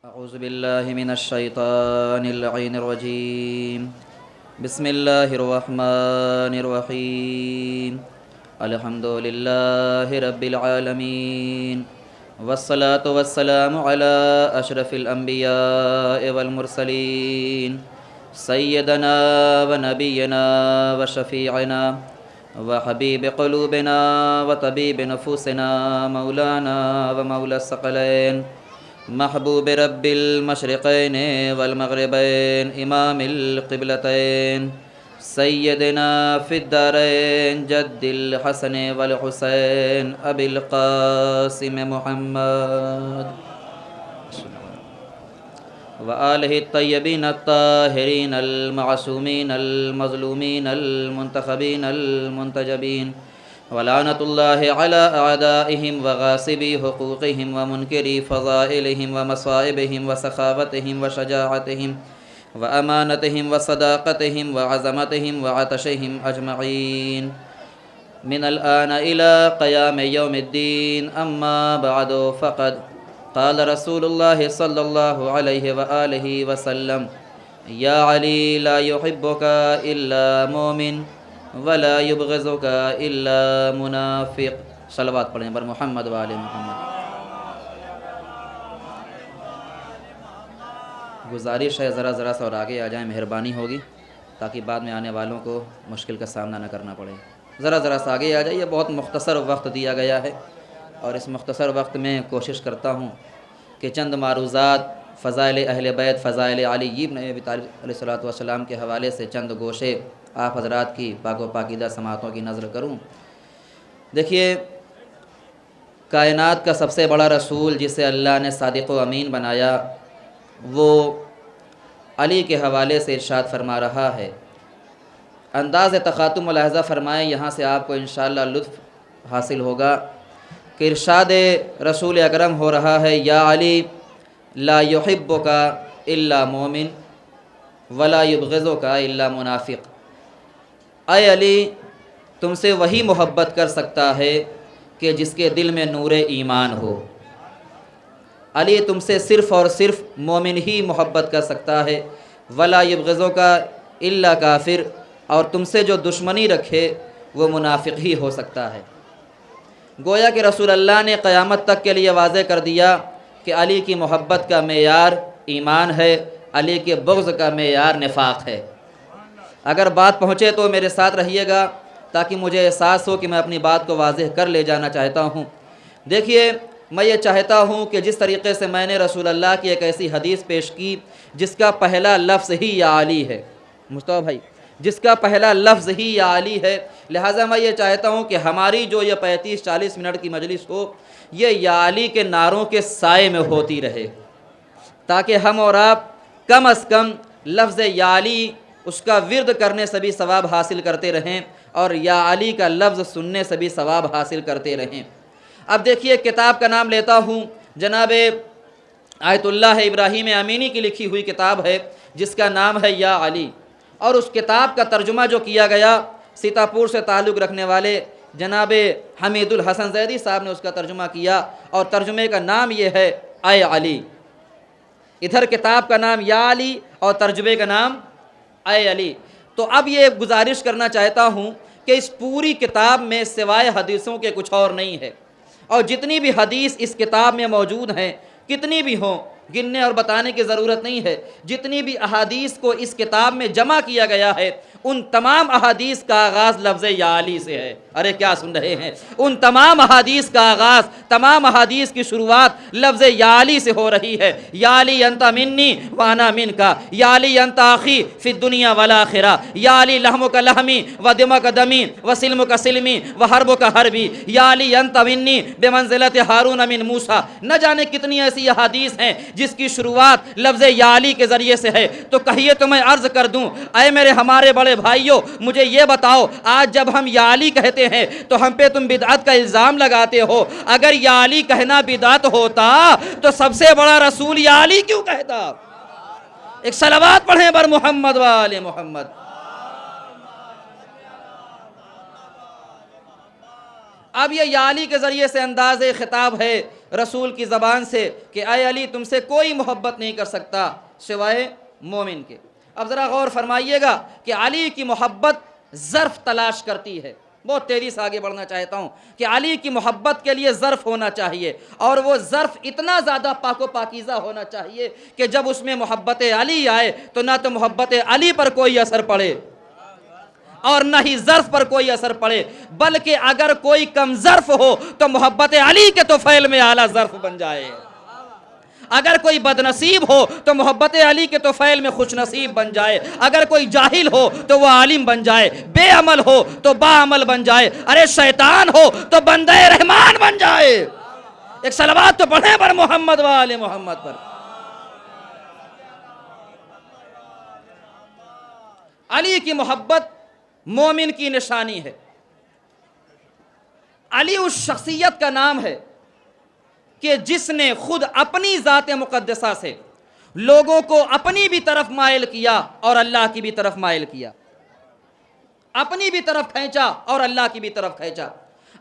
أعوذ بالله من الشيطان اللعين الرجيم. بسم الله الرحمن الرحيم. الحمد لله رب العالمين، والصلاة والسلام على أشرف الأنبياء والمرسلين، سيدنا ونبينا وشفيعنا وحبيب قلوبنا وطبيب نفوسنا، مولانا ومولى الثقلين، محبوب رب المشرقين والمغربين، إمام القبلتين، سيدنا في الدارين جد الحسن والحسين، أبي القاسم محمد وآله الطيبين الطاهرين المعصومين المظلومين المنتخبين المنتجبين، ولعنة الله على أعدائهم وغاصبي حقوقهم ومنكري فضائلهم ومصائبهم وسخاوتهم وشجاعتهم وأمانتهم وصداقتهم وعظمتهم وعطشهم أجمعين من الآن إلى قيام يوم الدين. أما بعد، فقد قال رسول الله صلى الله عليه وآله وسلم: يا علي لا يحبك إلا مؤمن ولا يبغضك إلا منافق. صلوات پڑھیں بر محمد و آل محمد. گزارش ہے ذرا سا اور آگے آ جائیں، مہربانی ہوگی تاکہ بعد میں آنے والوں کو مشکل کا سامنا نہ کرنا پڑے. ذرا سا آگے آ جائیے. بہت مختصر وقت دیا گیا ہے اور اس مختصر وقت میں کوشش کرتا ہوں کہ چند معروضات فضائل اہل بیت، فضائل علی ابن ابی طالب علیہ الصلوۃ والسلام کے حوالے سے چند گوشے آپ حضرات کی پاک و پاکیزہ سماعتوں کی نظر کروں. دیکھیے، کائنات کا سب سے بڑا رسول جسے اللہ نے صادق و امین بنایا، وہ علی کے حوالے سے ارشاد فرما رہا ہے. انداز تخاطب ملاحظہ فرمائیں، یہاں سے آپ کو انشاءاللہ لطف حاصل ہوگا کہ ارشاد رسول اکرم ہو رہا ہے: یا علی لا یحبک الا مومن ولا یبغضک الا منافق. اے علی، تم سے وہی محبت کر سکتا ہے کہ جس کے دل میں نور ایمان ہو. علی، تم سے صرف اور صرف مومن ہی محبت کر سکتا ہے. ولا یبغضک الا کافر، اور تم سے جو دشمنی رکھے وہ منافق ہی ہو سکتا ہے. گویا کہ رسول اللہ نے قیامت تک کے لیے واضح کر دیا کہ علی کی محبت کا معیار ایمان ہے، علی کے بغض کا معیار نفاق ہے. اگر بات پہنچے تو میرے ساتھ رہیے گا تاکہ مجھے احساس ہو کہ میں اپنی بات کو واضح کر لے جانا چاہتا ہوں. دیکھیے، میں یہ چاہتا ہوں کہ جس طریقے سے میں نے رسول اللہ کی ایک ایسی حدیث پیش کی جس کا پہلا لفظ ہی یا علی ہے، مصطفیٰ بھائی، جس کا پہلا لفظ ہی یا علی ہے، لہٰذا میں یہ چاہتا ہوں کہ ہماری جو یہ 35-40 منٹ کی مجلس ہو، یہ یا علی کے نعروں کے سائے میں ہوتی رہے، تاکہ ہم اور آپ کم از کم لفظ یا علی اس کا ورد کرنے سے بھی ثواب حاصل کرتے رہیں اور یا علی کا لفظ سننے سے بھی ثواب حاصل کرتے رہیں. اب دیکھیے، کتاب کا نام لیتا ہوں، جناب آیت اللہ ابراہیم امینی کی لکھی ہوئی کتاب ہے جس کا نام ہے یا علی، اور اس کتاب کا ترجمہ جو کیا گیا سیتاپور سے تعلق رکھنے والے جناب حمید الحسن زیدی صاحب نے اس کا ترجمہ کیا، اور ترجمے کا نام یہ ہے اے علی. ادھر کتاب کا نام یا علی اور ترجمے کا نام اے علی. تو اب یہ گزارش کرنا چاہتا ہوں کہ اس پوری کتاب میں سوائے حدیثوں کے کچھ اور نہیں ہے، اور جتنی بھی حدیث اس کتاب میں موجود ہیں، کتنی بھی ہوں، گننے اور بتانے کی ضرورت نہیں ہے. جتنی بھی احادیث کو اس کتاب میں جمع کیا گیا ہے، ان تمام احادیث کا آغاز لفظ یا علی سے ہے. ارے کیا سن رہے ہیں؟ ان تمام احادیث کا آغاز، تمام احادیث کی شروعات لفظ یا علی سے ہو رہی ہے. یا علی انت منی وانا منکا، یا علی انت اخی فی الدنیا والآخرہ، یا علی لحمک لحمی و دمک دمی و سلمک سلمی و حربک حربی، یا علی انت منی بمنزلت ہارون من موسیٰ. نہ جانے کتنی ایسی احادیث ہیں جس کی شروعات لفظ یا علی کے ذریعے سے ہے. تو کہیے تو میں عرض کر دوں، اے میرے ہمارے بڑے بھائیوں، مجھے یہ بتاؤ، آج جب ہم یا علی کہتے ہیں تو ہم پہ تم بدعت کا الزام لگاتے ہو. اگر یا علی کہنا بدعت ہوتا تو سب سے بڑا رسول یا علی کیوں کہتا؟ ایک صلوات پڑھیں بر محمد و آل محمد. اب یہ یا علی کے ذریعے سے انداز خطاب ہے رسول کی زبان سے کہ اے علی تم سے کوئی محبت نہیں کر سکتا سوائے مومن کے۔ اب ذرا غور فرمائیے گا کہ علی کی محبت ظرف تلاش کرتی ہے۔ بہت تیزی سے آگے بڑھنا چاہتا ہوں کہ علی کی محبت کے لیے ظرف ہونا چاہیے، اور وہ ظرف اتنا زیادہ پاک و پاکیزہ ہونا چاہیے کہ جب اس میں محبت علی آئے تو نہ تو محبت علی پر کوئی اثر پڑے اور نہ ہی ظرف پر کوئی اثر پڑے، بلکہ اگر کوئی کم ظرف ہو تو محبت علی کے طفیل میں اعلیٰ ظرف بن جائے، اگر کوئی بد نصیب ہو تو محبت علی کے طفیل میں خوش نصیب بن جائے، اگر کوئی جاہل ہو تو وہ عالم بن جائے، بے عمل ہو تو با عمل بن جائے، ارے شیطان ہو تو بندہ رحمان بن جائے۔ ایک صلوات تو پڑھیں پر محمد و آل محمد پر۔ علی کی محبت مومن کی نشانی ہے۔ علی اس شخصیت کا نام ہے کہ جس نے خود اپنی ذات مقدسہ سے لوگوں کو اپنی بھی طرف مائل کیا اور اللہ کی بھی طرف مائل کیا، اپنی بھی طرف کھینچا اور اللہ کی بھی طرف کھینچا۔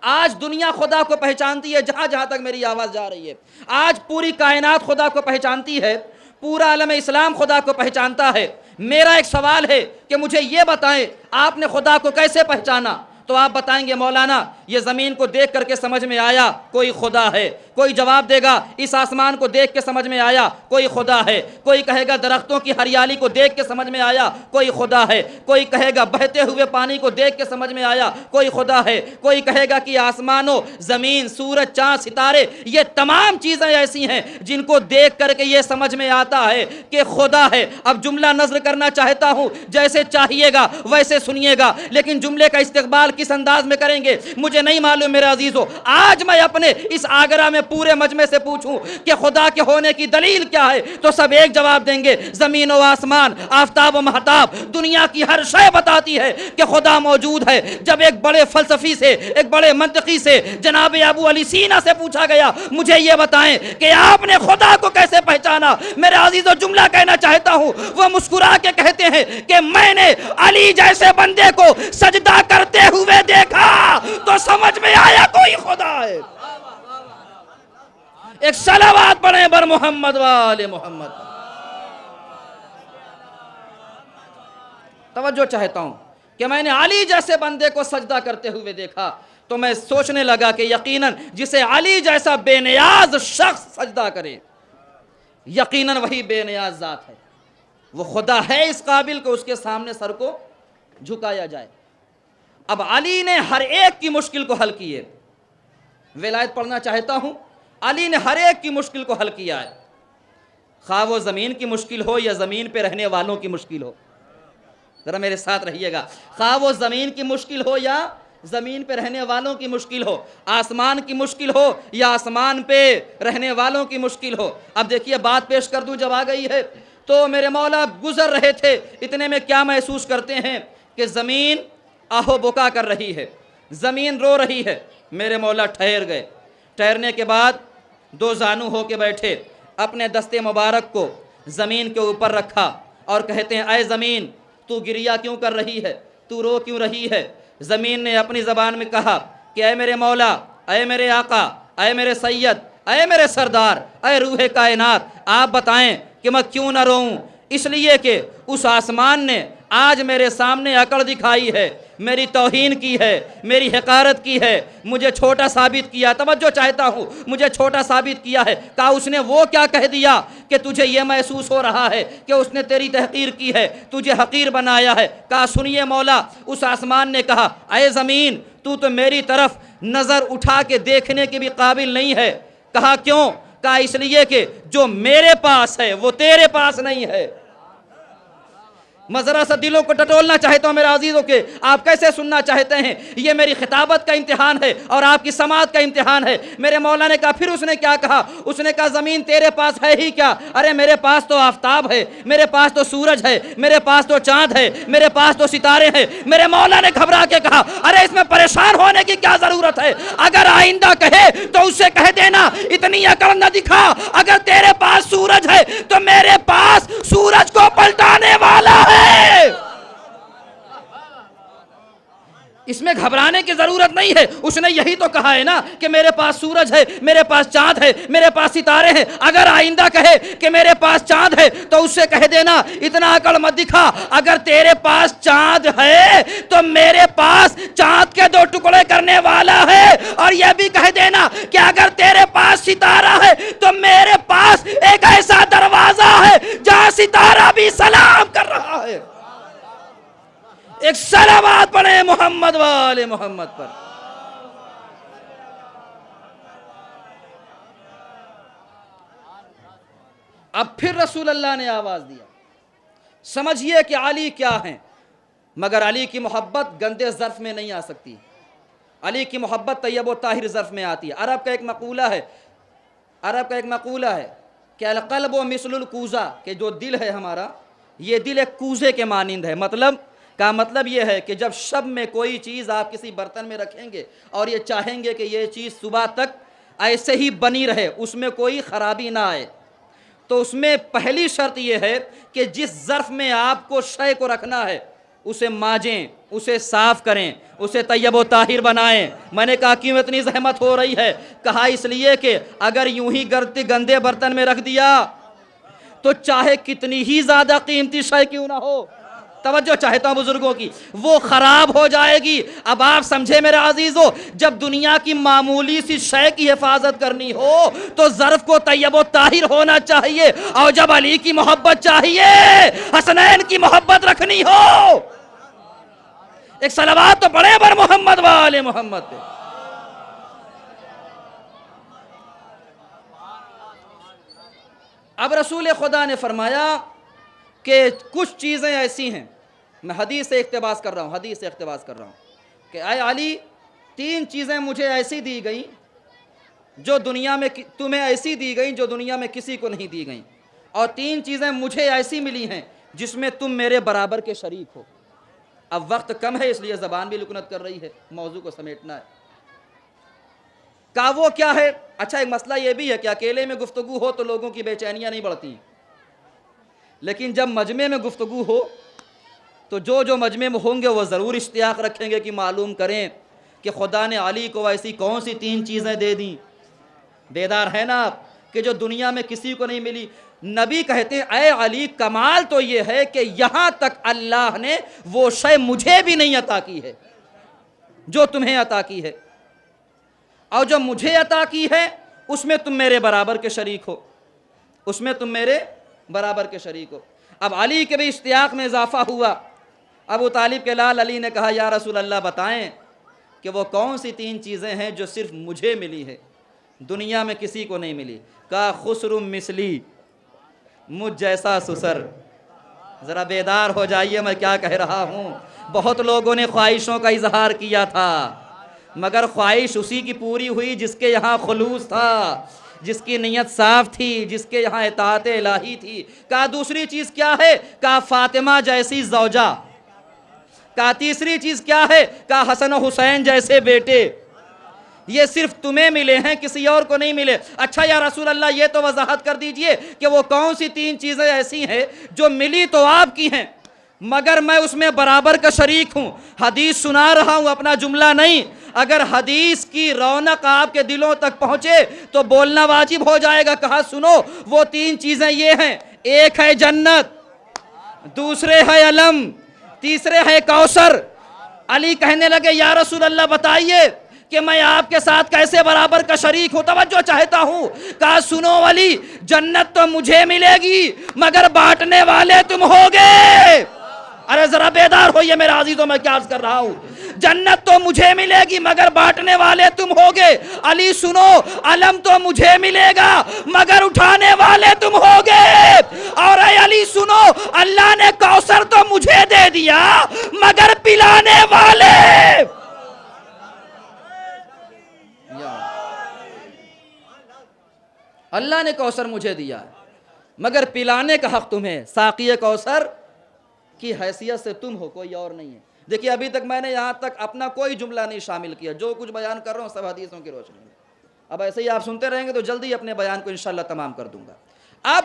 آج دنیا خدا کو پہچانتی ہے، جہاں جہاں تک میری آواز جا رہی ہے، آج پوری کائنات خدا کو پہچانتی ہے، پورا عالم اسلام خدا کو پہچانتا ہے۔ میرا ایک سوال ہے کہ مجھے یہ بتائیں آپ نے خدا کو کیسے پہچانا؟ تو آپ بتائیں گے مولانا یہ زمین کو دیکھ کر کے سمجھ میں آیا کوئی خدا ہے، کوئی جواب دے گا اس آسمان کو دیکھ کے سمجھ میں آیا کوئی خدا ہے، کوئی کہے گا درختوں کی ہریالی کو دیکھ کے سمجھ میں آیا کوئی خدا ہے، کوئی کہے گا بہتے ہوئے پانی کو دیکھ کے سمجھ میں آیا کوئی خدا ہے، کوئی کہے گا کہ آسمانوں، زمین، سورج، چاند، ستارے یہ تمام چیزیں ایسی ہیں جن کو دیکھ کر کے یہ سمجھ میں آتا ہے کہ خدا ہے۔ اب جملہ نظر کرنا چاہتا ہوں، جیسے چاہیے گا ویسے سنیے گا، لیکن جملے کا استقبال کس انداز میں کریں گے مجھے نہیں معلوم میرے عزیزو۔ آج میں اپنے اس آگرہ میں پورے مجمع سے پوچھوں کہ خدا کے ہونے کی دلیل کیا ہے تو سب ایک جواب دیں گے، زمین و آسمان، آفتاب و مہتاب، دنیا کی ہر شے بتاتی ہے کہ خدا موجود ہے۔ جب ایک بڑے فلسفی سے، ایک بڑے منطقی سے جناب ابو علی سینا سے پوچھا گیا مجھے یہ بتائیں کہ آپ نے خدا کو کیسے پہچانا، میرے عزیزو جملہ کہنا چاہتا ہوں، وہ مسکرا کے کہتے ہیں کہ میں نے علی جیسے بندے کو سجدہ کرتے ہوئے دیکھا تو سمجھ میں آیا کوئی خدا ہے۔ ایک صلوات پڑھیں بر محمد و آل محمد۔ توجہ چاہتا ہوں کہ میں نے علی جیسے بندے کو سجدہ کرتے ہوئے دیکھا تو میں سوچنے لگا کہ یقیناً جسے علی جیسا بے نیاز شخص سجدہ کرے یقیناً وہی بے نیاز ذات ہے، وہ خدا ہے اس قابل کہ اس کے سامنے سر کو جھکایا جائے۔ اب علی نے ہر ایک کی مشکل کو حل کی ہے، ولایت پڑھنا چاہتا ہوں، علی نے ہر ایک کی مشکل کو حل کیا ہے، خواہ وہ زمین کی مشکل ہو یا زمین پہ رہنے والوں کی مشکل ہو، ذرا میرے ساتھ رہیے گا، خواہ وہ زمین کی مشکل ہو یا زمین پہ رہنے والوں کی مشکل ہو، آسمان کی مشکل ہو یا آسمان پہ رہنے والوں کی مشکل ہو۔ اب دیکھیے بات پیش کر دوں جب آ گئی ہے تو میرے مولا گزر رہے تھے، اتنے میں کیا محسوس کرتے ہیں کہ زمین آہو بکا کر رہی ہے، زمین رو رہی ہے، میرے مولا ٹھہر گئے، ٹھہرنے کے بعد دو زانو ہو کے بیٹھے، اپنے دستے مبارک کو زمین کے اوپر رکھا اور کہتے ہیں اے زمین تو گریہ کیوں کر رہی ہے، تو رو کیوں رہی ہے؟ زمین نے اپنی زبان میں کہا کہ اے میرے مولا، اے میرے آقا، اے میرے سید، اے میرے سردار، اے روح کائنات، آپ بتائیں کہ میں کیوں نہ روؤں؟ اس لیے کہ اس آسمان نے آج میرے سامنے اکڑ دکھائی ہے، میری توہین کی ہے، میری حقارت کی ہے، مجھے چھوٹا ثابت کیا۔ توجہ چاہتا ہوں، مجھے چھوٹا ثابت کیا ہے، کہا اس نے وہ کیا کہہ دیا کہ تجھے یہ محسوس ہو رہا ہے کہ اس نے تیری تحقیر کی ہے، تجھے حقیر بنایا ہے؟ کہا سنیے مولا، اس آسمان نے کہا اے زمین تو میری طرف نظر اٹھا کے دیکھنے کے بھی قابل نہیں ہے۔ کہا کیوں؟ کہا اس لیے کہ جو میرے پاس ہے وہ تیرے پاس نہیں ہے۔ میں ذرا سا دلوں کو ٹٹولنا چاہتا ہوں میرے عزیزوں کے، آپ کیسے سننا چاہتے ہیں؟ یہ میری خطابت کا امتحان ہے اور آپ کی سماعت کا امتحان ہے۔ میرے مولا نے کہا پھر اس نے کیا کہا؟ اس نے کہا زمین تیرے پاس ہے ہی کیا؟ ارے میرے پاس تو آفتاب ہے، میرے پاس تو سورج ہے، میرے پاس تو چاند ہے، میرے پاس تو ستارے ہیں۔ میرے مولا نے گھبرا کے کہا ارے اس میں پریشان ہونے کی کیا ضرورت ہے؟ اگر آئندہ کہے تو اس سے کہہ دینا اتنی عقل نہ دکھا، اگر تیرے پاس سورج ہے تو میرے پاس سورج کو پلٹانے والا ہے۔ اس میں گھبرانے کی ضرورت نہیں ہے. اس نے یہی تو کہا ہے نا کہ میرے پاس سورج ہے، میرے پاس چاند ہے، میرے پاس ستارے ہیں. اگر آئندہ کہے کہ میرے پاس چاند ہے تو اس سے کہہ دینا اتنا عقل مت دکھا، اگر تیرے پاس چاند ہے تو میرے پاس چاند کے 2 ٹکڑے کرنے والا ہے. اور یہ بھی کہہ دینا کہ اگر تیرے پاس ستارہ ہے تو میرے پاس ایک ایسا دروازہ ہے جہاں ستارہ بھی سلام کر رہا ہے. ایک صلوات پڑھیں محمد والے محمد پر. اب پھر رسول اللہ نے آواز دیا. سمجھیے کہ علی کیا ہیں، مگر علی کی محبت گندے ظرف میں نہیں آ سکتی. علی کی محبت طیب و طاہر ظرف میں آتی ہے. عرب کا ایک مقولہ ہے کہ القلب و مثل الکوزہ، کہ جو دل ہے ہمارا یہ دل ایک کوزے کے مانند ہے. مطلب یہ ہے کہ جب شب میں کوئی چیز آپ کسی برتن میں رکھیں گے اور یہ چاہیں گے کہ یہ چیز صبح تک ایسے ہی بنی رہے، اس میں کوئی خرابی نہ آئے، تو اس میں پہلی شرط یہ ہے کہ جس ظرف میں آپ کو شے کو رکھنا ہے اسے مانجیں، اسے صاف کریں، اسے طیب و طاہر بنائیں. میں نے کہا کیوں اتنی زحمت ہو رہی ہے؟ کہا اس لیے کہ اگر یوں ہی گندے برتن میں رکھ دیا تو چاہے کتنی ہی زیادہ قیمتی شے کیوں نہ ہو، توجہ چاہتا ہوں بزرگوں کی، وہ خراب ہو جائے گی. اب آپ سمجھے میرے عزیزو، جب دنیا کی معمولی سی شے کی حفاظت کرنی ہو تو ظرف کو طیب و طاہر ہونا چاہیے. اور جب علی کی محبت چاہیے، حسنین کی محبت رکھنی ہو، ایک صلوات تو پڑھیں بر محمد والے محمد پہ. اب رسول خدا نے فرمایا کہ کچھ چیزیں ایسی ہیں، میں حدیث سے اقتباس کر رہا ہوں کہ اے علی 3 چیزیں مجھے ایسی دی گئیں جو دنیا میں تمہیں ایسی دی گئیں جو دنیا میں کسی کو نہیں دی گئیں، اور 3 چیزیں مجھے ایسی ملی ہیں جس میں تم میرے برابر کے شریک ہو. اب وقت کم ہے اس لیے زبان بھی لکنت کر رہی ہے، موضوع کو سمیٹنا ہے. کہا وہ کیا ہے؟ اچھا ایک مسئلہ یہ بھی ہے کہ اکیلے میں گفتگو ہو تو لوگوں کی بے چینیاں نہیں بڑھتی، لیکن جب مجمع میں گفتگو ہو تو جو مجمع میں ہوں گے وہ ضرور اشتیاق رکھیں گے کہ معلوم کریں کہ خدا نے علی کو ایسی کون سی 3 چیزیں دے دیں. بیدار ہے نا آپ کہ جو دنیا میں کسی کو نہیں ملی. نبی کہتے ہیں اے علی کمال تو یہ ہے کہ یہاں تک اللہ نے وہ شے مجھے بھی نہیں عطا کی ہے جو تمہیں عطا کی ہے، اور جو مجھے عطا کی ہے اس میں تم میرے برابر کے شریک ہو. اب علی کے بھی اشتیاق میں اضافہ ہوا. ابو طالب کے لال علی نے کہا یا رسول اللہ بتائیں کہ وہ کون سی 3 چیزیں ہیں جو صرف مجھے ملی ہے، دنیا میں کسی کو نہیں ملی. کہا خسر مثلی، مجھ جیسا سسر. ذرا بیدار ہو جائیے میں کیا کہہ رہا ہوں. بہت لوگوں نے خواہشوں کا اظہار کیا تھا، مگر خواہش اسی کی پوری ہوئی جس کے یہاں خلوص تھا، جس کی نیت صاف تھی، جس کے یہاں اطاعت الہی تھی. کہا دوسری چیز کیا ہے؟ کہا فاطمہ جیسی زوجہ. کہا تیسری چیز کیا ہے؟ کہا حسن و حسین جیسے بیٹے. یہ صرف تمہیں ملے ہیں، کسی اور کو نہیں ملے. اچھا یا رسول اللہ یہ تو وضاحت کر دیجئے کہ وہ کون سی 3 چیزیں ایسی ہیں جو ملی تو آپ کی ہیں مگر میں اس میں برابر کا شریک ہوں. حدیث سنا رہا ہوں، اپنا جملہ نہیں. اگر حدیث کی رونق آپ کے دلوں تک پہنچے تو بولنا واجب ہو جائے گا. کہا سنو وہ 3 چیزیں یہ ہیں، ایک ہے جنت، دوسرے ہے علم، تیسرے ہے کوثر. علی کہنے لگے یا رسول اللہ بتائیے کہ میں آپ کے ساتھ کیسے برابر کا شریک ہوں. توجہ چاہتا ہوں. کہا سنو علی، جنت تو مجھے ملے گی مگر بانٹنے والے تم ہوگے. ارے ذرا بیدار ہوئیے میرے عزیزوں، میں کیا عرض کر رہا ہوں. جنت تو مجھے ملے گی مگر بانٹنے والے تم ہوگے. علی سنو، علم تو مجھے ملے گا مگر اٹھانے والے تم ہوگے. اور اے علی سنو، اللہ نے کوثر تو مجھے دے دیا مگر پلانے والے. اللہ نے کوثر مجھے دیا مگر پلانے کا حق تمہیں. ساقی کوثر کی حیثیت سے تم ہو، کوئی اور نہیں ہے. دیکھیے ابھی تک میں نے یہاں تک اپنا کوئی جملہ نہیں شامل کیا، جو کچھ بیان کر رہا ہوں سب حدیثوں کی روشنی میں. اب ایسے ہی آپ سنتے رہیں گے تو جلدی اپنے بیان کو انشاءاللہ تمام کر دوں گا. اب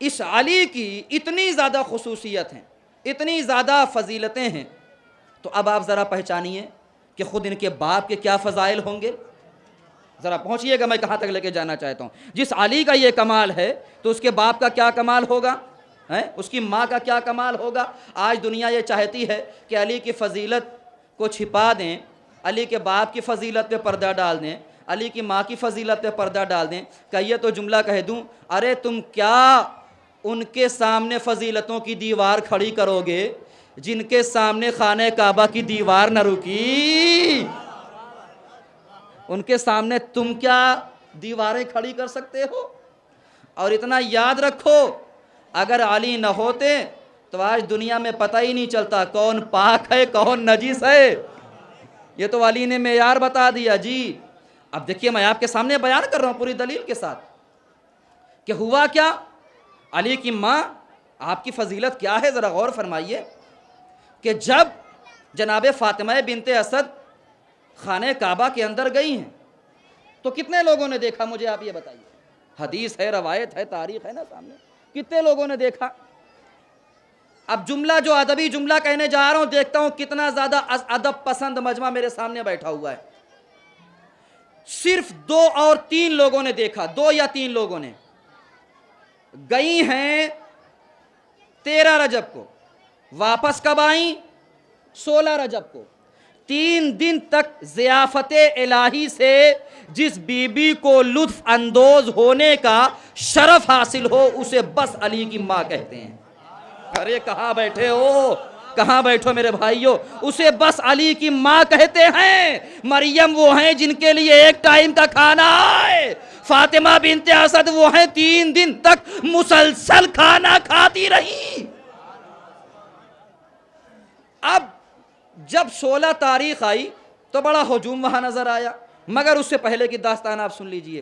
اس علی کی اتنی زیادہ خصوصیت ہیں، اتنی زیادہ فضیلتیں ہیں تو اب آپ ذرا پہچانیے کہ خود ان کے باپ کے کیا فضائل ہوں گے. ذرا پہنچیے گا میں کہاں تک لے کے جانا چاہتا ہوں. جس علی کا یہ کمال ہے تو اس کے باپ کا کیا کمال ہوگا, اس کی ماں کا کیا کمال ہوگا. آج دنیا یہ چاہتی ہے کہ علی کی فضیلت کو چھپا دیں, علی کے باپ کی فضیلت پہ پردہ ڈال دیں, علی کی ماں کی فضیلت پہ پردہ ڈال دیں. کہیے تو جملہ کہہ دوں, ارے تم کیا ان کے سامنے فضیلتوں کی دیوار کھڑی کرو گے جن کے سامنے خانہ کعبہ کی دیوار نہ رکی. ان کے سامنے تم کیا دیواریں کھڑی کر سکتے ہو. اور اتنا یاد رکھو, اگر علی نہ ہوتے تو آج دنیا میں پتہ ہی نہیں چلتا کون پاک ہے کون نجس ہے. یہ تو علی نے معیار بتا دیا جی. اب دیکھیے میں آپ کے سامنے بیان کر رہا ہوں پوری دلیل کے ساتھ کہ ہوا کیا. علی کی ماں, آپ کی فضیلت کیا ہے ذرا غور فرمائیے کہ جب جناب فاطمہ بنت اسد خانہ کعبہ کے اندر گئی ہیں تو کتنے لوگوں نے دیکھا, مجھے آپ یہ بتائیے. حدیث ہے, روایت ہے, تاریخ ہے نا سامنے, کتنے لوگوں نے دیکھا. اب جملہ جو ادبی جملہ کہنے جا رہا ہوں, دیکھتا ہوں کتنا زیادہ ادب پسند مجمع میرے سامنے بیٹھا ہوا ہے. صرف 2 اور 3 لوگوں نے دیکھا, 2 یا 3 لوگوں نے. گئی ہیں 13 رجب کو, واپس کب آئیں 16 رجب کو. 3 دن تک ضیافت الہی سے جس بی بی کو لطف اندوز ہونے کا شرف حاصل ہو اسے بس علی کی ماں کہتے ہیں. ارے کہاں بیٹھے ہو, کہاں بیٹھو میرے بھائیو, اسے بس علی کی ماں کہتے ہیں. مریم وہ ہیں جن کے لیے ایک ٹائم کا کھانا ہے. فاطمہ بنت اسد وہ ہیں 3 دن تک مسلسل کھانا کھاتی رہی. اب جب 16 تاریخ آئی تو بڑا ہجوم وہاں نظر آیا, مگر اس سے پہلے کی داستان آپ سن لیجئے.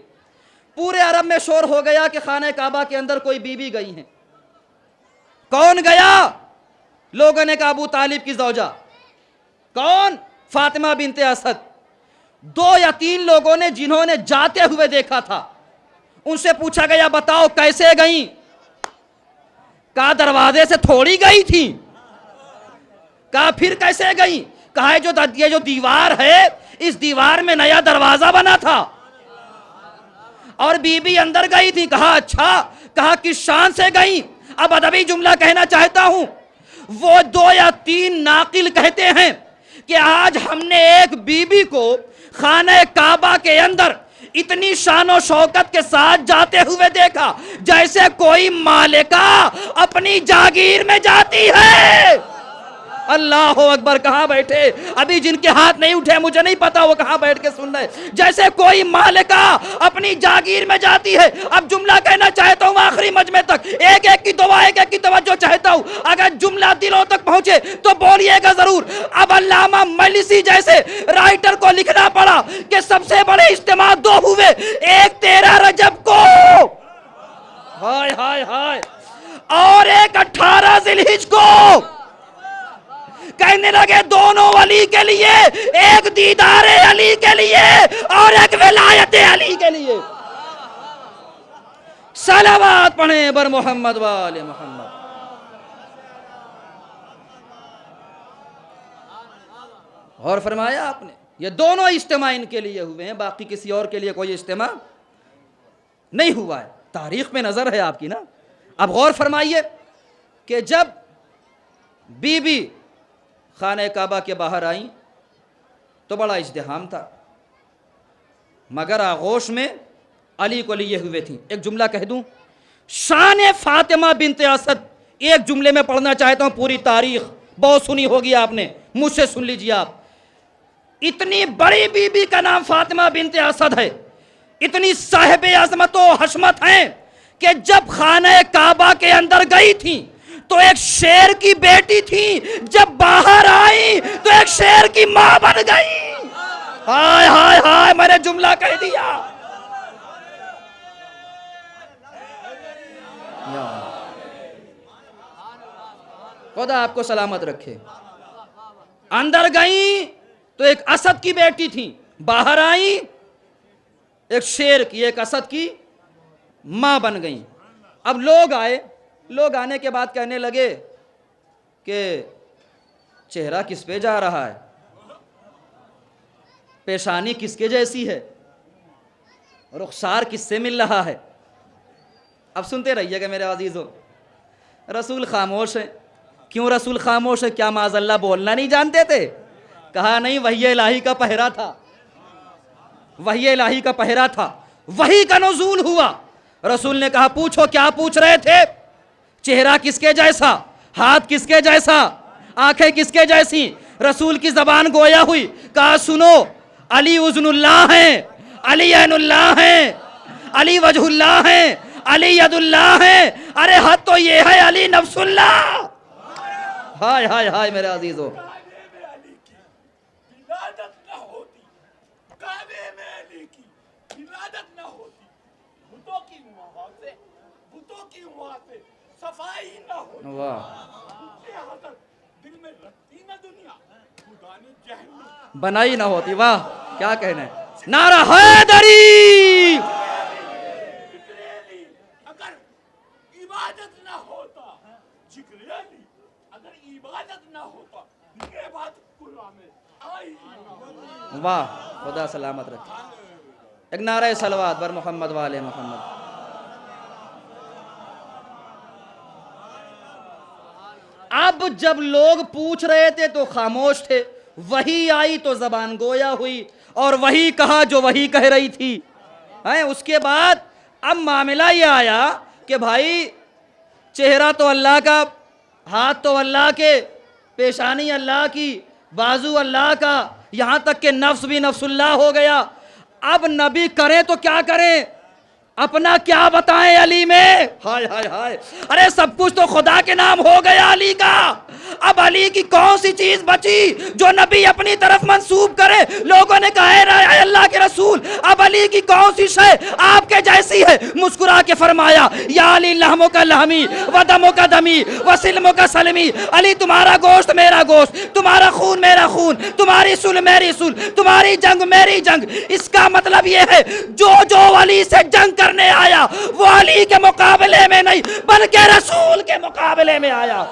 پورے عرب میں شور ہو گیا کہ خانہ کعبہ کے اندر کوئی بی بی گئی ہیں. کون گیا؟ لوگوں نے کہا ابو طالب کی زوجہ. کون؟ فاطمہ بنت اسد. 2 یا 3 لوگوں نے جنہوں نے جاتے ہوئے دیکھا تھا, ان سے پوچھا گیا بتاؤ کیسے گئیں؟ کہا دروازے سے تھوڑی گئی تھی. کہا پھر کیسے گئیں؟ کہا یہ جو دیوار ہے اس دیوار میں نیا دروازہ بنا تھا اور بی بی اندر گئی تھی. کہا اچھا. کہا کس شان سے گئیں؟ اب ادبی جملہ کہنا چاہتا ہوں. وہ 2 یا 3 ناقل کہتے ہیں کہ آج ہم نے ایک بی بی کو خانہ کعبہ کے اندر اتنی شان و شوکت کے ساتھ جاتے ہوئے دیکھا جیسے کوئی مالکہ اپنی جاگیر میں جاتی ہے. اللہ اکبر. کہاں بیٹھے ابھی جن کے ہاتھ نہیں اٹھے مجھے نہیں پتا وہ کہاں بیٹھ کے سن رہے. جیسے کوئی مالکہ اپنی جاگیر میں جاتی ہے. اب جملہ کہنا چاہتا ہوں آخری مجمع تک, ایک ایک کی دعا, ایک ایک کی توجہ چاہتا ہوں. اگر جملہ دلوں تک پہنچے تو بولیے گا ضرور. اب علامہ مجلسی جیسے رائٹر کو لکھنا پڑا کہ سب سے بڑے اجتماع 2 ہوئے, ایک 13 رجب کو, ہائے ہائے ہائے, اور ایک 18 ذی الحجہ کو. کہنے لگے دونوں علی کے لیے, ایک دیدار علی کے لیے اور ایک ولایت علی کے لیے. صلوات پڑھیں بر محمد و آل محمد. اور فرمایا آپ نے یہ دونوں اجتماع ان کے لیے ہوئے ہیں, باقی کسی اور کے لیے کوئی اجتماع نہیں ہوا ہے. تاریخ میں نظر ہے آپ کی نا. اب غور فرمائیے کہ جب بی بی خانہ کعبہ کے باہر آئیں تو بڑا ازدحام تھا, مگر آغوش میں علی کو لیے ہوئے تھیں. ایک جملہ کہہ دوں, شان فاطمہ بنت اسد, ایک جملے میں پڑھنا چاہتا ہوں. پوری تاریخ بہت سنی ہوگی آپ نے, مجھ سے سن لیجیے آپ. اتنی بڑی بی بی کا نام فاطمہ بنت اسد ہے, اتنی صاحب عظمت و حشمت ہیں کہ جب خانہ کعبہ کے اندر گئی تھیں تو ایک شیر کی بیٹی تھی, جب باہر آئی تو ایک شیر کی ماں بن گئی. ہائے ہائے ہائے, میں نے جملہ کہہ دیا. خدا آپ کو سلامت رکھے. اندر گئیں تو ایک اسد کی بیٹی تھی, باہر آئیں ایک شیر کی, ایک اسد کی ماں بن گئیں. اب لوگ آئے, لوگ آنے کے بعد کہنے لگے کہ چہرہ کس پہ جا رہا ہے، پیشانی کس کے جیسی ہے، رخسار کس سے مل رہا ہے۔ اب سنتے رہیے گا میرے عزیزو، رسول خاموش ہے۔ کیوں رسول خاموش ہے؟ کیا معاذ اللہ بولنا نہیں جانتے تھے؟ کہا نہیں، وحی الہی کا پہرا تھا، وحی الہی کا پہرا تھا، وحی کا نزول ہوا۔ رسول نے کہا پوچھو کیا پوچھ رہے تھے؟ چہرہ کس کے جیسا، ہاتھ کس کے جیسا، آنکھیں کس کے جیسی؟ رسول کی زبان گویا ہوئی، کہا سنو، علی اذن اللہ ہیں، علی عین اللہ ہیں، علی وجہ اللہ ہیں، علی ید اللہ ہیں۔ ارے حد تو یہ ہے علی نفس اللہ۔ ہائے ہائے ہائے میرے عزیزو، کعبے میں علی کی ولادت نہ ہوتی، کعبے میں علی کی ولادت نہ ہوتی، بتوں کی وہاں سے صفائی نہ ہوتی، یہ حضرت دل میں رکھتی نہ دنیا، خدا نے جہنم بنائی نہ ہوتی۔ واہ کیا کہنا ہے، نعرہ حیدری۔ ذکر علی اگر عبادت نہ ہوتا، ذکر علی اگر عبادت نہ ہوتا، یہ بات قرآن میں آئی نہ ہوتی۔ واہ خدا سلامت رکھے۔ ایک نعرہ صلوات بر محمد والے محمد۔ اب جب لوگ پوچھ رہے تھے تو خاموش تھے، وحی آئی تو زبان گویا ہوئی، اور وہی کہا جو وحی کہہ رہی تھی۔ اس کے بعد اب معاملہ یہ آیا کہ بھائی چہرہ تو اللہ کا، ہاتھ تو اللہ کے، پیشانی اللہ کی، بازو اللہ کا، یہاں تک کہ نفس بھی نفس اللہ ہو گیا۔ اب نبی کریں تو کیا کریں، اپنا کیا بتائیں علی میں؟ ہائے ہائے ہائے، ارے سب کچھ تو خدا کے نام ہو گیا علی کا، اب علی کی کون سی چیز بچی جو نبی اپنی طرف منسوب کرے؟ لوگوں نے کہا اے اللہ کے رسول، اب علی کی کون سی شے آپ کے جیسی ہے؟ مسکرا کے فرمایا یا علی لحموں کا لحمی و دموں کا دمی و سلموں کا سلمی، علی تمہارا گوشت میرا گوشت، تمہارا خون میرا خون، تمہاری سل میری سل، تمہاری جنگ میری جنگ۔ اس کا مطلب یہ ہے جو علی سے جنگ کرنے آیا وہ علی کے مقابلے میں نہیں بلکہ رسول کے مقابلے میں آیا۔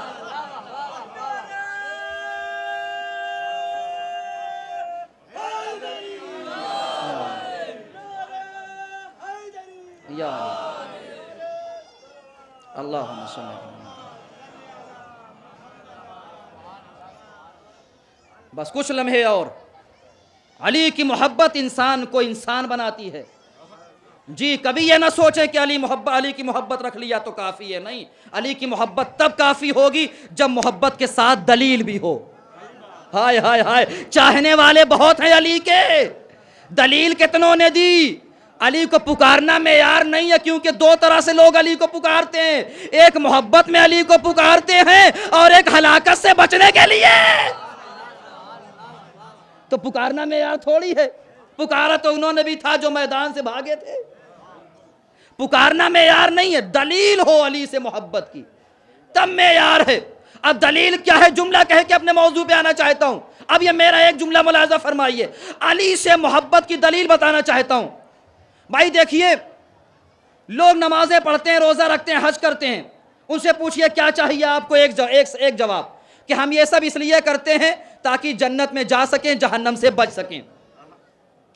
یا اللہم صلی اللہ علیہ وسلم۔ بس کچھ لمحے اور، علی کی محبت انسان کو انسان بناتی ہے۔ جی کبھی یہ نہ سوچیں کہ علی کی محبت رکھ لیا تو کافی ہے، نہیں، علی کی محبت تب کافی ہوگی جب محبت کے ساتھ دلیل بھی ہو۔ ہائے ہائے ہائے، چاہنے والے بہت ہیں علی کے، دلیل کتنوں نے دی۔ علی کو پکارنا معیار نہیں ہے، کیونکہ دو طرح سے لوگ علی کو پکارتے ہیں، ایک محبت میں علی کو پکارتے ہیں اور ایک ہلاکت سے بچنے کے لیے۔ تو پکارنا معیار تھوڑی ہے، پکارا تو انہوں نے بھی تھا جو میدان سے بھاگے تھے۔ پکارنا معیار نہیں ہے، دلیل ہو علی سے محبت کی تب معیار ہے۔ اب دلیل کیا ہے؟ جملہ کہہ کے اپنے موضوع پہ آنا چاہتا ہوں۔ اب یہ میرا ایک جملہ ملاحظہ فرمائیے، علی سے محبت کی دلیل بتانا چاہتا ہوں۔ بھائی دیکھیے، لوگ نمازیں پڑھتے ہیں، روزہ رکھتے ہیں، حج کرتے ہیں، ان سے پوچھئے کیا چاہیے آپ کو؟ ایک جواب کہ ہم یہ سب اس لیے کرتے ہیں تاکہ جنت میں جا سکیں، جہنم سے بچ سکیں۔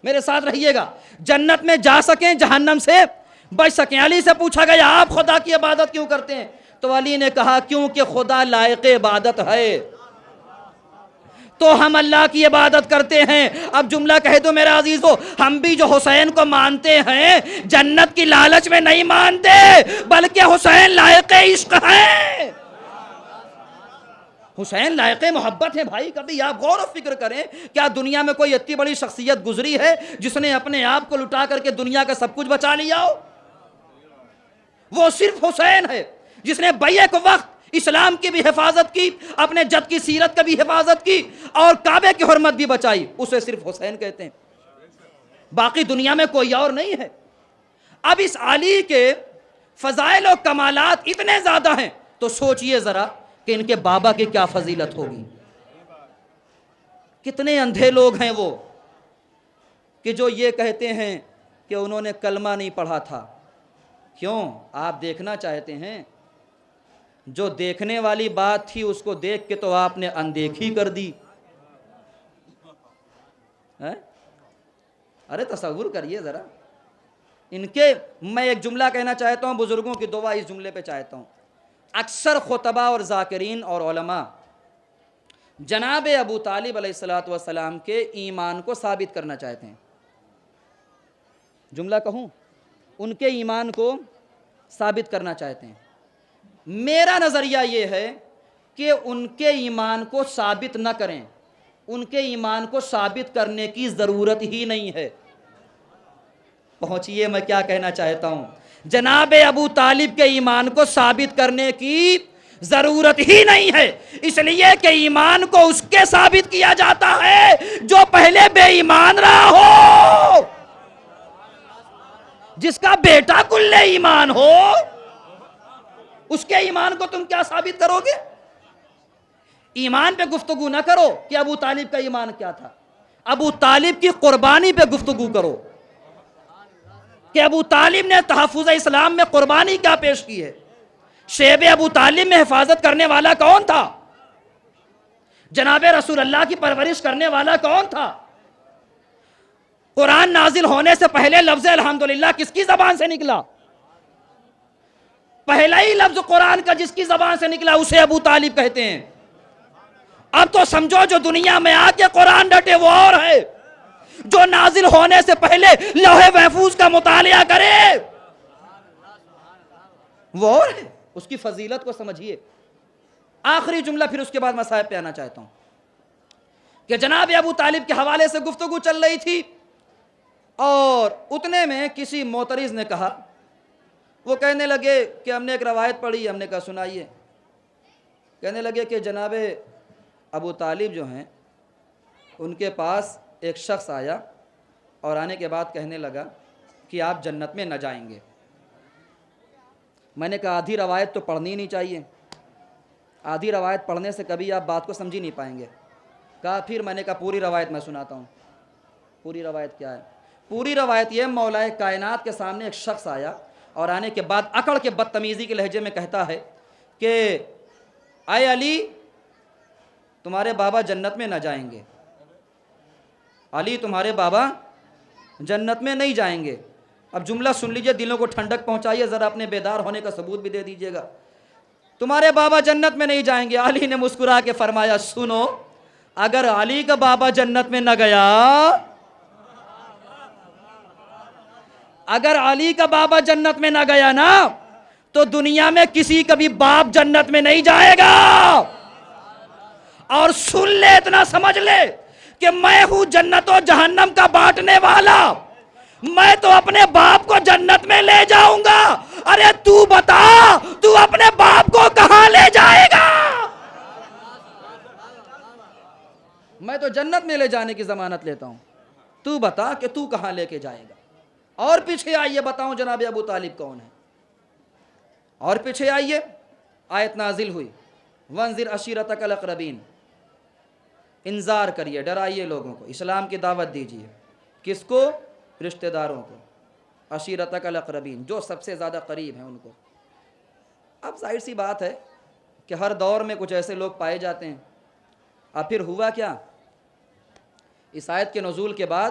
میرے ساتھ رہیے گا، جنت میں جا سکیں، جہنم سے بچ سکیں۔ علی سے پوچھا گیا آپ خدا کی عبادت کیوں کرتے ہیں؟ تو علی نے کہا کیونکہ خدا لائق عبادت ہے تو ہم اللہ کی عبادت کرتے ہیں۔ اب جملہ کہہ دو میرے عزیزو، ہم بھی جو حسین کو مانتے ہیں جنت کی لالچ میں نہیں مانتے بلکہ حسین لائق عشق ہے، حسین لائق محبت ہے۔ بھائی کبھی آپ غور و فکر کریں، کیا دنیا میں کوئی اتنی بڑی شخصیت گزری ہے جس نے اپنے آپ کو لٹا کر کے دنیا کا سب کچھ بچا لیا ہو؟ وہ صرف حسین ہے جس نے بیعت وقت اسلام کی بھی حفاظت کی، اپنے جد کی سیرت کا بھی حفاظت کی اور کعبے کی حرمت بھی بچائی، اسے صرف حسین کہتے ہیں، باقی دنیا میں کوئی اور نہیں ہے۔ اب اس علی کے فضائل و کمالات اتنے زیادہ ہیں تو سوچئے ذرا کہ ان کے بابا کی کیا فضیلت ہوگی۔ کتنے اندھے لوگ ہیں وہ کہ جو یہ کہتے ہیں کہ انہوں نے کلمہ نہیں پڑھا تھا۔ کیوں؟ آپ دیکھنا چاہتے ہیں جو دیکھنے والی بات تھی اس کو دیکھ کے تو آپ نے اندیکھی کر دی. ارے تصور کریے ذرا ان کے. میں ایک جملہ کہنا چاہتا ہوں, بزرگوں کی دعا اس جملے پہ چاہتا ہوں. اکثر خطبہ اور ذاکرین اور علماء جناب ابو طالب علیہ الصلوۃ والسلام کے ایمان کو ثابت کرنا چاہتے ہیں. جملہ کہوں, ان کے ایمان کو ثابت کرنا چاہتے ہیں. میرا نظریہ یہ ہے کہ ان کے ایمان کو ثابت نہ کریں, ان کے ایمان کو ثابت کرنے کی ضرورت ہی نہیں ہے. پہنچیے میں کیا کہنا چاہتا ہوں. جناب ابو طالب کے ایمان کو ثابت کرنے کی ضرورت ہی نہیں ہے, اس لیے کہ ایمان کو اس کے ثابت کیا جاتا ہے جو پہلے بے ایمان رہا ہو. جس کا بیٹا کل ایمان ہو اس کے ایمان کو تم کیا ثابت کرو گے؟ ایمان پہ گفتگو نہ کرو کہ ابو طالب کا ایمان کیا تھا, ابو طالب کی قربانی پہ گفتگو کرو کہ ابو طالب نے تحفظ اسلام میں قربانی کیا پیش کی ہے. شیب ابو طالب میں حفاظت کرنے والا کون تھا؟ جناب رسول اللہ کی پرورش کرنے والا کون تھا؟ قرآن نازل ہونے سے پہلے لفظ الحمدللہ کس کی زبان سے نکلا؟ پہلا ہی لفظ قرآن کا جس کی زبان سے نکلا اسے ابو طالب کہتے ہیں. اب تو سمجھو جو دنیا میں آ کے قرآن ڈٹے وہ اور ہے, جو نازل ہونے سے پہلے لوح محفوظ کا مطالعہ کرے وہ اور ہے. اس کی فضیلت کو سمجھیے. آخری جملہ پھر اس کے بعد مصائب پہ آنا چاہتا ہوں کہ جناب ابو طالب کے حوالے سے گفتگو چل رہی تھی اور اتنے میں کسی معترض نے کہا, وہ کہنے لگے کہ ہم نے ایک روایت پڑھی, ہم نے کہا سنائیے. کہنے لگے کہ جناب ابو طالب جو ہیں ان کے پاس ایک شخص آیا اور آنے کے بعد کہنے لگا کہ آپ جنت میں نہ جائیں گے. میں نے کہا آدھی روایت تو پڑھنی نہیں چاہیے, آدھی روایت پڑھنے سے کبھی آپ بات کو سمجھ ہی نہیں پائیں گے. کہا پھر میں نے کہا پوری روایت میں سناتا ہوں. پوری روایت کیا ہے؟ پوری روایت یہ, مولا کائنات کے سامنے ایک شخص آیا اور آنے کے بعد اکڑ کے بدتمیزی کے لہجے میں کہتا ہے کہ اے علی تمہارے بابا جنت میں نہ جائیں گے, علی تمہارے بابا جنت میں نہیں جائیں گے. اب جملہ سن لیجئے, دلوں کو ٹھنڈک پہنچائیے, ذرا اپنے بیدار ہونے کا ثبوت بھی دے دیجئے گا. تمہارے بابا جنت میں نہیں جائیں گے. علی نے مسکرا کے فرمایا سنو, اگر علی کا بابا جنت میں نہ گیا, اگر علی کا بابا جنت میں نہ گیا نا تو دنیا میں کسی کا بھی باپ جنت میں نہیں جائے گا. اور سن لے, اتنا سمجھ لے کہ میں ہوں جنت و جہنم کا بانٹنے والا, میں تو اپنے باپ کو جنت میں لے جاؤں گا. ارے تو بتا تو اپنے باپ کو کہاں لے جائے گا؟ میں تو جنت میں لے جانے کی ضمانت لیتا ہوں, تو بتا کہ تو کہاں لے کے جائے گا. اور پیچھے آئیے بتاؤں جناب ابو طالب کون ہے. اور پیچھے آئیے, آیت نازل ہوئی وانذر عشیرتک الاقربین, انذار کریے, ڈرائیے لوگوں کو, اسلام کی دعوت دیجیے. کس کو؟ رشتہ داروں کو. عشیرتک الاقربین, جو سب سے زیادہ قریب ہیں ان کو. اب ظاہر سی بات ہے کہ ہر دور میں کچھ ایسے لوگ پائے جاتے ہیں. اب پھر ہوا کیا, اس آیت کے نزول کے بعد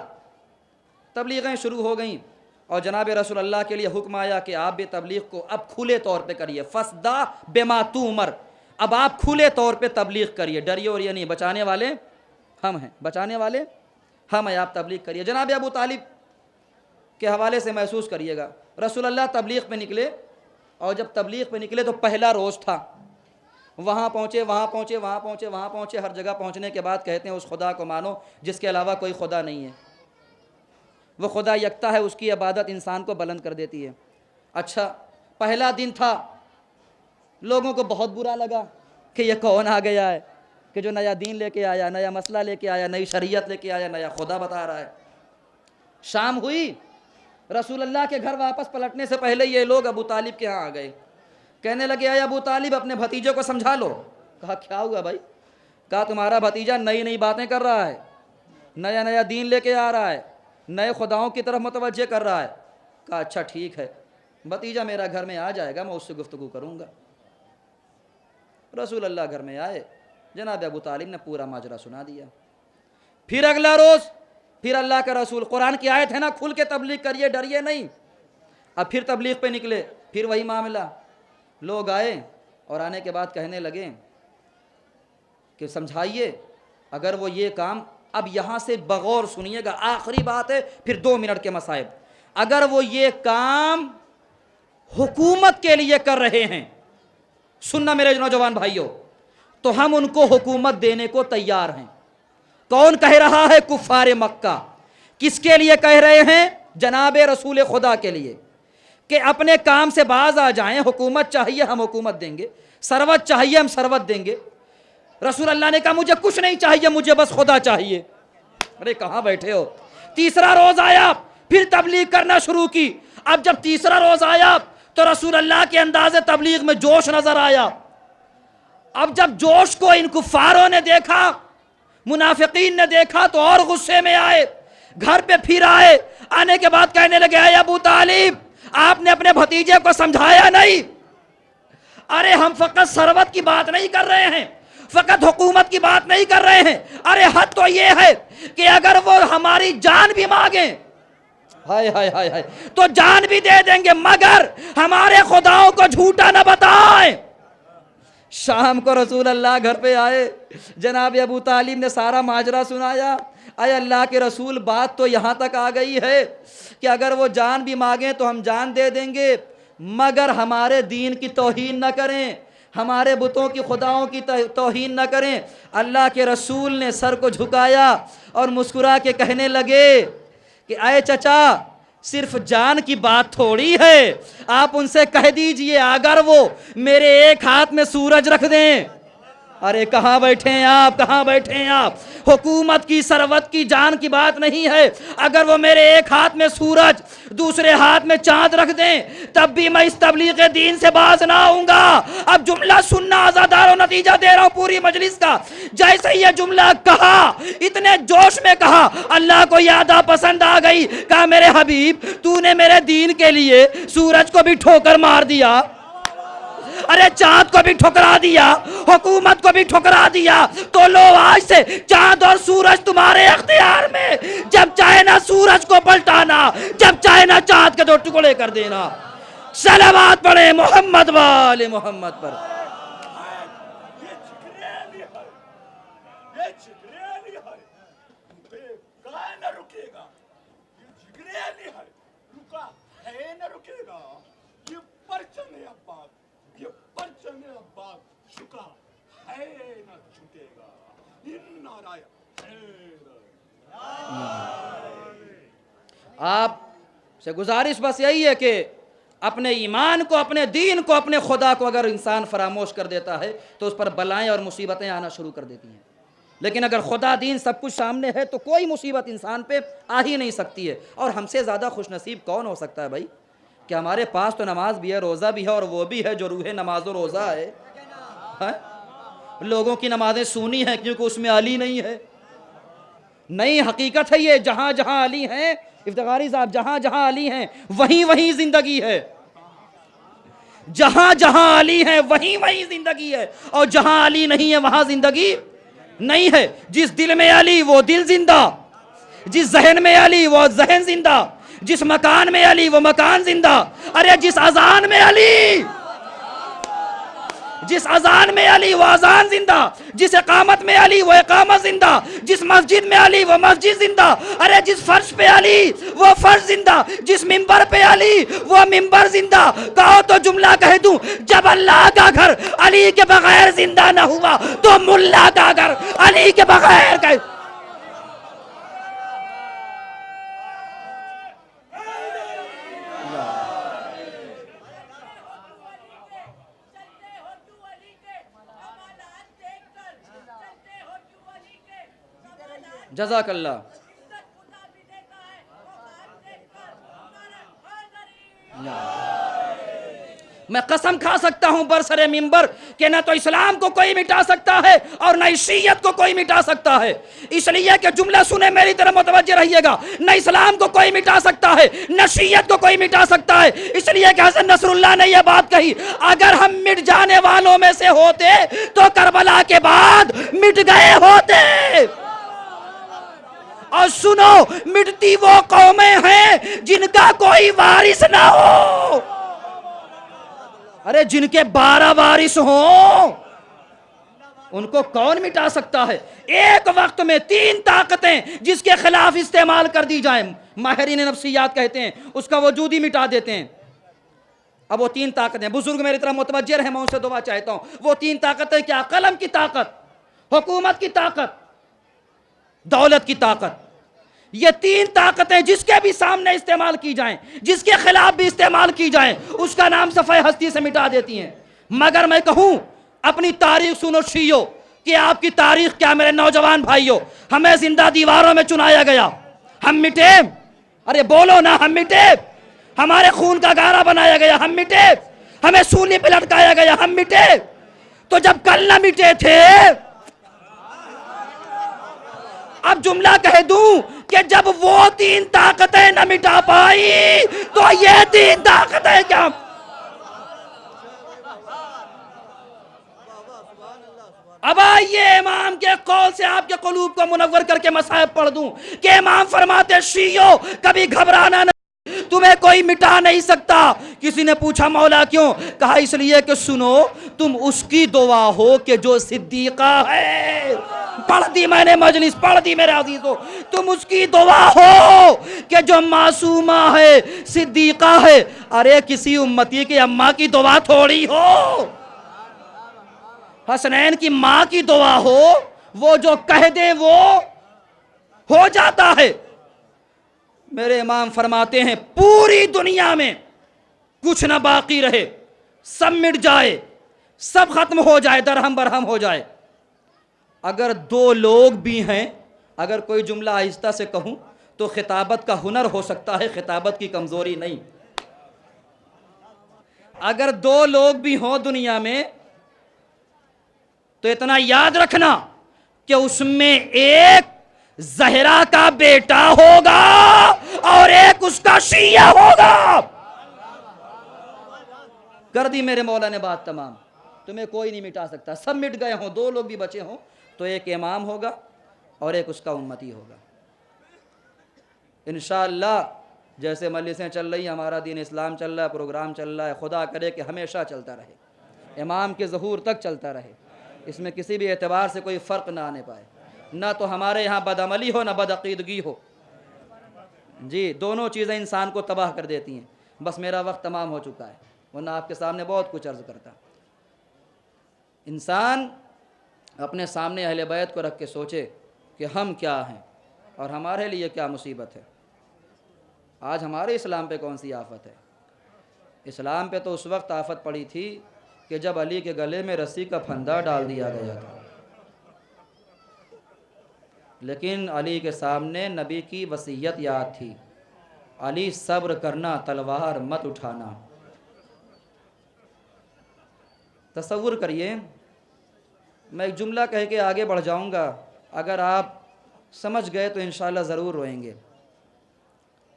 تبلیغیں شروع ہو گئیں اور جناب رسول اللہ کے لیے حکم آیا کہ آپ بھی تبلیغ کو اب کھلے طور پہ کریے. فصدع بما تؤمر, اب آپ کھلے طور پہ تبلیغ کریے, ڈریے اور یہ نہیں. بچانے والے ہم ہیں, بچانے والے ہم ہیں, آپ تبلیغ کریے. جناب ابو طالب کے حوالے سے محسوس کریے گا, رسول اللہ تبلیغ پہ نکلے اور جب تبلیغ پہ نکلے تو پہلا روز تھا. وہاں پہنچے, وہاں پہنچے, وہاں پہنچے, وہاں پہنچے, ہر جگہ پہنچنے کے بعد کہتے ہیں اس خدا کو مانو جس کے علاوہ کوئی خدا نہیں ہے. وہ خدا یکتا ہے, اس کی عبادت انسان کو بلند کر دیتی ہے. اچھا پہلا دن تھا, لوگوں کو بہت برا لگا کہ یہ کون آ گیا ہے کہ جو نیا دین لے کے آیا, نیا مسئلہ لے کے آیا, نئی شریعت لے کے آیا, نیا خدا بتا رہا ہے. شام ہوئی, رسول اللہ کے گھر واپس پلٹنے سے پہلے یہ لوگ ابو طالب کے ہاں آ گئے. کہنے لگے اے ابو طالب اپنے بھتیجے کو سمجھا لو. کہا کیا ہوا بھائی؟ کہا تمہارا بھتیجا نئی نئی باتیں کر رہا ہے, نیا نیا دین لے کے آ رہا ہے, نئے خداؤں کی طرف متوجہ کر رہا ہے. کہا اچھا ٹھیک ہے, بھتیجا میرا گھر میں آ جائے گا, میں اس سے گفتگو کروں گا. رسول اللہ گھر میں آئے، جناب ابو طالب نے پورا ماجرا سنا دیا۔ پھر اگلا روز پھر اللہ کا رسول، قرآن کی آیت ہے نا، کھل کے تبلیغ کریے، ڈریے نہیں۔ اب پھر تبلیغ پہ نکلے، پھر وہی معاملہ، لوگ آئے اور آنے کے بعد کہنے لگے کہ سمجھائیے اگر وہ یہ کام، اب یہاں سے بغور سنیے گا، آخری بات ہے، پھر 2 منٹ کے مصائب، اگر وہ یہ کام حکومت کے لیے کر رہے ہیں، سننا میرے نوجوان بھائیوں، تو ہم ان کو حکومت دینے کو تیار ہیں۔ کون کہہ رہا ہے؟ کفار مکہ۔ کس کے لیے کہہ رہے ہیں؟ جناب رسول خدا کے لیے، کہ اپنے کام سے باز آ جائیں، حکومت چاہیے ہم حکومت دیں گے، ثروت چاہیے ہم ثروت دیں گے۔ رسول اللہ نے کہا مجھے کچھ نہیں چاہیے، مجھے بس خدا چاہیے۔ ارے کہاں بیٹھے ہو؟ تیسرا روز آیا، پھر تبلیغ کرنا شروع کی۔ اب جب تیسرا روز آیا تو رسول اللہ کے انداز تبلیغ میں جوش نظر آیا۔ اب جب جوش کو ان کفاروں نے دیکھا، منافقین نے دیکھا، تو اور غصے میں آئے، گھر پہ پھر آئے، آنے کے بعد کہنے لگے اے ابو طالب، آپ نے اپنے بھتیجے کو سمجھایا نہیں؟ ارے ہم فقط ثروت کی بات نہیں کر رہے ہیں، فقط حکومت کی بات نہیں کر رہے ہیں، ارے حد تو یہ ہے کہ اگر وہ ہماری جان بھی مانگیں، ہائے ہائے ہائے ہائے، تو جان بھی دے دیں گے، مگر ہمارے خداؤں کو جھوٹا نہ بتائیں۔ شام کو رسول اللہ گھر پہ آئے، جناب ابو طالب نے سارا ماجرا سنایا۔ اے اللہ کے رسول، بات تو یہاں تک آ گئی ہے کہ اگر وہ جان بھی مانگیں تو ہم جان دے دیں گے، مگر ہمارے دین کی توہین نہ کریں، ہمارے بتوں کی خداؤں کی توہین نہ کریں۔ اللہ کے رسول نے سر کو جھکایا اور مسکرا کے کہنے لگے کہ اے چچا، صرف جان کی بات تھوڑی ہے، آپ ان سے کہہ دیجئے اگر وہ میرے ایک ہاتھ میں سورج رکھ دیں۔ ارے کہاں بیٹھے ہیں آپ، کہاں بیٹھے ہیں آپ؟ حکومت کی، ثروت کی، جان کی بات نہیں ہے، اگر وہ میرے ایک ہاتھ میں سورج، دوسرے ہاتھ میں چاند رکھ دیں، تب بھی میں اس تبلیغ دین سے باز نہ آؤں گا۔ اب جملہ سننا آزادارو، نتیجہ دے رہا ہوں پوری مجلس کا۔ جیسے یہ جملہ کہا، اتنے جوش میں کہا، اللہ کو یاد پسند آ گئی، کہا میرے حبیب، تو نے میرے دین کے لیے سورج کو بھی ٹھوکر مار دیا، ارے چاند کو بھی ٹھکرا دیا، حکومت کو بھی ٹھکرا دیا، تو لو آج سے چاند اور سورج تمہارے اختیار میں، جب چاہے نہ سورج کو پلٹانا، جب چاہے نہ چاند کے 2 ٹکڑے کر دینا۔ صلوات پڑھیں محمد وآل محمد پر۔ یہ جگریلی ہے، یہ جگریلی ہے، بے گائے نہ رکے گا، یہ جگریلی ہے، رکا ہے نہ رکے گا، یہ پرچم عباس، یہ پرچم عباس جھکا ہے نہ جھکے گا، ان نعرہ آپ سے گزارش بس یہی ہے کہ اپنے ایمان کو، اپنے دین کو، اپنے خدا کو اگر انسان فراموش کر دیتا ہے تو اس پر بلائیں اور مصیبتیں آنا شروع کر دیتی ہیں، لیکن اگر خدا دین سب کچھ سامنے ہے تو کوئی مصیبت انسان پہ آ ہی نہیں سکتی ہے۔ اور ہم سے زیادہ خوش نصیب کون ہو سکتا ہے بھائی، کہ ہمارے پاس تو نماز بھی ہے، روزہ بھی ہے، اور وہ بھی ہے جو روح نماز و روزہ ہے۔ لوگوں کی نمازیں سونی ہیں کیونکہ اس میں علی نہیں ہے، نہیں، حقیقت ہے یہ، جہاں جہاں علی ہیں، افتخاری صاحب، جہاں جہاں علی ہیں وہیں وہیں زندگی ہے، جہاں جہاں علی ہیں وہیں وہیں زندگی ہے، اور جہاں علی نہیں ہے وہاں زندگی نہیں ہے۔ جس دل میں علی وہ دل زندہ، جس ذہن میں علی وہ ذہن زندہ، جس مکان میں علی وہ مکان زندہ۔ ارے جس اذان میں علی، جس اذان میں علی وہ اذان زندہ، جس اقامت میں علی وہ اقامت زندہ، جس مسجد میں علی وہ مسجد زندہ۔ ارے جس فرش پہ علی وہ فرش زندہ، جس منبر پہ علی وہ منبر زندہ۔ کہو تو جملہ کہہ دوں، جب اللہ کا گھر علی کے بغیر زندہ نہ ہوا تو ملا کا گھر علی کے بغیر کیسے؟ جزاک اللہ۔ میں قسم کھا سکتا ہوں برسر منبر کہ نہ تو اسلام کو کوئی مٹا سکتا ہے اور نہ شیعت کو کوئی مٹا سکتا ہے، اس لیے کہ جملہ سنے میری طرف متوجہ رہیے گا، نہ اسلام کو کوئی مٹا سکتا ہے نہ شیعت کو کوئی مٹا سکتا ہے، اس لیے کہ حضرت نصر اللہ نے یہ بات کہی، اگر ہم مٹ جانے والے مسلمانوں میں سے ہوتے تو کربلا کے بعد مٹ گئے ہوتے۔ اور سنو، مٹتی وہ قومیں ہیں جن کا کوئی وارث نہ ہو۔ ارے جن کے 12 وارث ہوں ان کو کون مٹا سکتا ہے؟ ایک وقت میں 3 طاقتیں جس کے خلاف استعمال کر دی جائیں، ماہرین نفسیات کہتے ہیں اس کا وجود ہی مٹا دیتے ہیں۔ اب وہ 3 طاقتیں، بزرگ میری طرح متوجہ رہے، میں ان سے دعا چاہتا ہوں۔ وہ 3 طاقتیں کیا؟ قلم کی طاقت، حکومت کی طاقت، دولت کی طاقت۔ یہ 3 طاقتیں جس کے بھی سامنے استعمال کی جائیں، جس کے خلاف بھی استعمال کی جائیں، اس کا نام صفحہ ہستی سے مٹا دیتی ہیں۔ مگر میں کہوں اپنی تاریخ سنو شیعو، کہ آپ کی تاریخ کیا میرے نوجوان بھائیو، ہمیں زندہ دیواروں میں چنایا گیا، ہم مٹے؟ ارے بولو نا، ہم مٹے؟ ہمارے خون کا گارا بنایا گیا، ہم مٹے؟ ہمیں سولی پہ لٹکایا گیا، ہم مٹے؟ تو جب کل نہ مٹے تھے، اب جملہ کہہ دوں کہ جب وہ 3 طاقتیں نہ مٹا پائی تو یہ 3 طاقتیں کیا؟ اب آئیے امام کے قول سے آپ کے قلوب کو منور کر کے مصائب پڑھ دوں کہ امام فرماتے شیعو کبھی گھبرانا نہیں، تمہیں کوئی مٹا نہیں سکتا۔ کسی نے پوچھا مولا کیوں؟ کہا اس لیے کہ سنو، تم اس کی دعا ہو کہ جو صدیقہ ہے۔ پڑھ دی میں نے مجلس، پڑھ دی میرے عزیزو، تم اس کی دعا ہو کہ جو معصومہ ہے، صدیقہ ہے۔ ارے کسی امتی کی اماں کی دعا تھوڑی ہو، حسنین کی ماں کی دعا ہو، وہ جو کہہ دے وہ ہو جاتا ہے۔ میرے امام فرماتے ہیں پوری دنیا میں کچھ نہ باقی رہے، سب مٹ جائے، سب ختم ہو جائے، درہم برہم ہو جائے، اگر 2 لوگ بھی ہیں، اگر کوئی جملہ آہستہ سے کہوں تو خطابت کا ہنر ہو سکتا ہے، خطابت کی کمزوری نہیں۔ اگر 2 لوگ بھی ہوں دنیا میں تو اتنا یاد رکھنا کہ اس میں ایک زہرا کا بیٹا ہوگا اور ایک اس کا شیعہ ہوگا۔ کر دی میرے مولا نے بات تمام، تمہیں کوئی نہیں مٹا سکتا۔ سب مٹ گئے ہوں، 2 لوگ بھی بچے ہوں تو ایک امام ہوگا اور ایک اس کا امتی ہوگا انشاءاللہ۔ جیسے مجلسیں چل رہی ہیں، ہمارا دین اسلام چل رہا ہے، پروگرام چل رہا ہے، خدا کرے کہ ہمیشہ چلتا رہے، امام کے ظہور تک چلتا رہے، اس میں کسی بھی اعتبار سے کوئی فرق نہ آنے پائے، نہ تو ہمارے یہاں بدعملی ہو نہ بدعقیدگی ہو۔ جی دونوں چیزیں انسان کو تباہ کر دیتی ہیں۔ بس میرا وقت تمام ہو چکا ہے، ورنہ آپ کے سامنے بہت کچھ عرض کرتا۔ انسان اپنے سامنے اہل بیت کو رکھ کے سوچے کہ ہم کیا ہیں اور ہمارے لیے کیا مصیبت ہے۔ آج ہمارے اسلام پہ کون سی آفت ہے؟ اسلام پہ تو اس وقت آفت پڑی تھی کہ جب علی کے گلے میں رسی کا پھندا ڈال دیا گیا تھا، لیکن علی کے سامنے نبی کی وصیت یاد تھی، علی صبر کرنا، تلوار مت اٹھانا۔ تصور کریے، میں ایک جملہ کہہ کے آگے بڑھ جاؤں گا، اگر آپ سمجھ گئے تو انشاءاللہ ضرور روئیں گے۔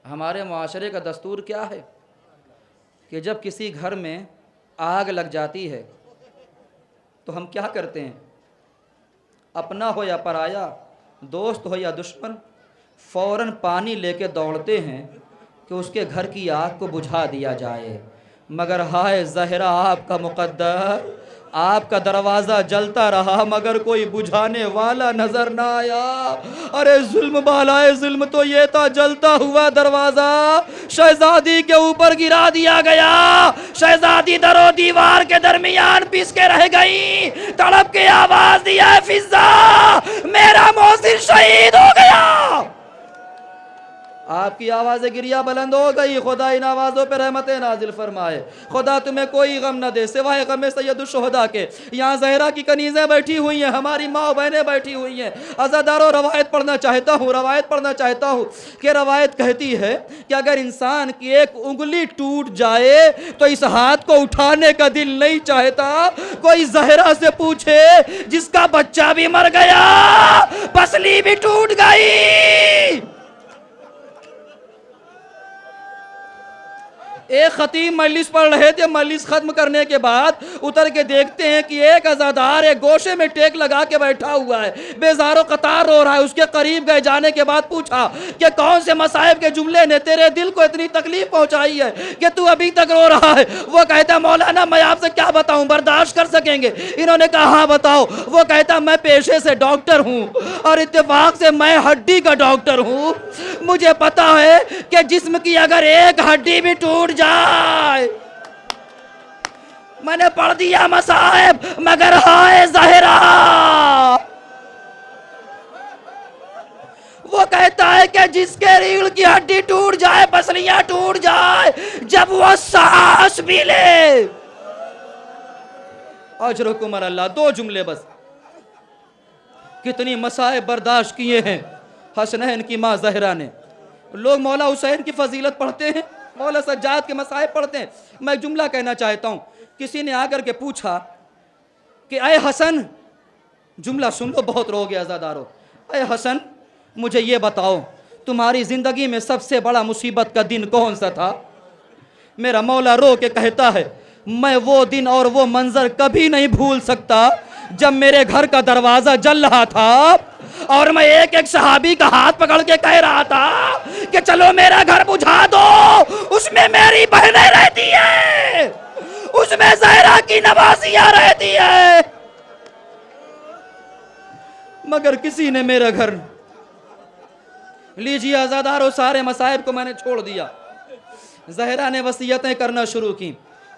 ہمارے معاشرے کا دستور کیا ہے کہ جب کسی گھر میں آگ لگ جاتی ہے تو ہم کیا کرتے ہیں؟ اپنا ہو یا پرایا، دوست ہو یا دشمن، فوراً پانی لے کے دوڑتے ہیں کہ اس کے گھر کی آگ کو بجھا دیا جائے۔ مگر ہائے زہرا، آپ کا مقدر، آپ کا دروازہ جلتا رہا مگر کوئی بجھانے والا نظر نہ آیا۔ ارے ظلم بالائے ظلم تو یہ تھا، جلتا ہوا دروازہ شہزادی کے اوپر گرا دیا گیا، شہزادی در و دیوار کے درمیان پس کے رہ گئی، تڑپ کے آواز دیا ہے فضا، میرا محسن شہید ہو گیا۔ آپ کی آواز گریہ بلند ہو گئی، خدا ان آوازوں پہ رحمتیں نازل فرمائے، خدا تمہیں کوئی غم نہ دے سوائے غم سید الشہداء کے۔ یہاں زہرا کی کنیزیں بیٹھی ہوئی ہیں، ہماری ماں بہنیں بیٹھی ہوئی ہیں۔ عزاداروں روایت پڑھنا چاہتا ہوں کہ روایت کہتی ہے کہ اگر انسان کی ایک انگلی ٹوٹ جائے تو اس ہاتھ کو اٹھانے کا دل نہیں چاہتا۔ کوئی زہرا سے پوچھے جس کا بچہ بھی مر گیا، پسلی بھی ٹوٹ گئی، ایک خطیب مجلس پڑھ رہے تھے، مجلس ختم کرنے کے بعد اتر کے دیکھتے ہیں کہ ایک عزادار ایک گوشے میں ٹیک لگا کے بیٹھا ہوا ہے، بیزار و قطار رو رہا ہے۔ اس کے قریب گئے، جانے کے بعد پوچھا کہ کون سے مصائب کے جملے نے تیرے دل کو اتنی تکلیف پہنچائی ہے کہ تو ابھی تک رو رہا ہے؟ وہ کہتا مولانا میں آپ سے کیا بتاؤں، برداشت کر سکیں گے؟ انہوں نے کہا ہاں بتاؤ۔ وہ کہتا میں پیشے سے ڈاکٹر ہوں اور اتفاق سے میں ہڈی کا ڈاکٹر ہوں۔ مجھے پتا ہے کہ جسم کی اگر ایک ہڈی بھی ٹوٹ جائے، میں نے پڑھ دیا مصائب مگر ہائے زہرا۔ وہ کہتا ہے کہ جس کے ریڑھ کی ہڈی ٹوٹ جائے، پسلیاں ٹوٹ جائے، جب وہ سانس بھی لے۔ اجرکم اللہ، 2 جملے بس، کتنی مصائب برداشت کیے ہیں حسنین کی ماں زہرا نے۔ لوگ مولا حسین کی فضیلت پڑھتے ہیں، مولا سجاد کے مصائب پڑھتے ہیں۔ میں ایک جملہ کہنا چاہتا ہوں، کسی نے آ کر کے پوچھا کہ اے حسن، جملہ سن لو، بہت رو گیا عزادارو، اے حسن مجھے یہ بتاؤ تمہاری زندگی میں سب سے بڑا مصیبت کا دن کون سا تھا؟ میرا مولا رو کے کہتا ہے میں وہ دن اور وہ منظر کبھی نہیں بھول سکتا جب میرے گھر کا دروازہ جل رہا تھا اور میں ایک ایک صحابی کا ہاتھ پکڑ کے کہہ رہا تھا کہ چلو میرا گھر بجھا دو، اس میں میری بہنیں رہتی ہیں، اس میں زہرا کی نوازیاں رہتی ہیں، مگر کسی نے میرا گھر۔ لیجیے عزادارو، سارے مصائب کو میں نے چھوڑ دیا۔ زہرا نے وصیتیں کرنا شروع کی،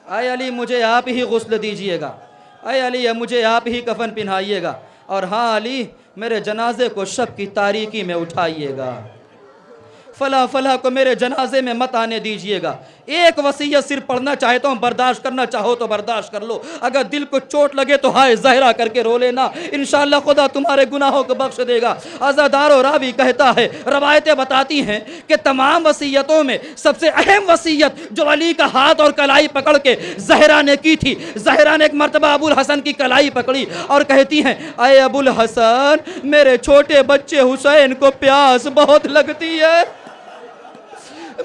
اے علی مجھے آپ ہی غسل دیجئے گا، اے علی مجھے آپ ہی کفن پہنائیے گا، اور ہاں علی میرے جنازے کو شب کی تاریکی میں اٹھائیے گا، فلاں فلاں کو میرے جنازے میں مت آنے دیجئے گا۔ ایک وصیت صرف پڑھنا چاہتا ہوں، برداشت کرنا چاہو تو برداشت کر لو، اگر دل کو چوٹ لگے تو ہائے زہرا کر کے رو لینا، انشاءاللہ خدا تمہارے گناہوں کو بخش دے گا۔ عزادار و راوی کہتا ہے، روایتیں بتاتی ہیں کہ تمام وصیتوں میں سب سے اہم وصیت جو علی کا ہاتھ اور کلائی پکڑ کے زہرا نے کی تھی، زہرا نے ایک مرتبہ ابو الحسن کی کلائی پکڑی اور کہتی ہیں اے ابو الحسن میرے چھوٹے بچے حسین کو پیاس بہت لگتی ہے،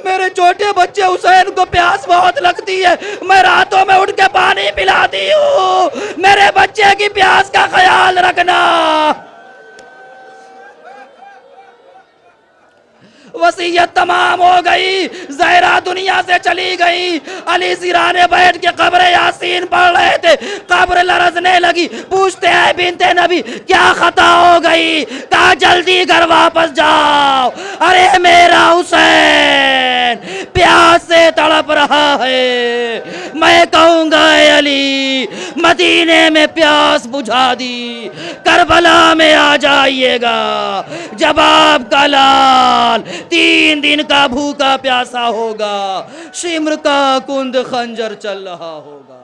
میرے چھوٹے بچے حسین کو پیاس بہت لگتی ہے، میں راتوں میں اٹھ کے پانی پلاتی ہوں، میرے بچے کی پیاس کا خیال رکھنا۔ وصیت تمام ہو گئی، زہرا دنیا سے چلی گئی، علی سرانے بیٹھ کے قبر یاسین پڑھ رہے تھے، قبر لرزنے لگی، پوچھتے ہیں بنت نبی کیا خطا ہو گئی؟ کہا جلدی گھر واپس جاؤ، ارے میرا حسین پیاس سے تڑپ رہا ہے، میں کہوں گا اے علی مدینے میں پیاس بجھا دی، کربلا میں آ جائیے گا، جب آپ کا لال 3 دن کا بھوکا پیاسا ہوگا، شمر کا کند خنجر چل رہا ہوگا۔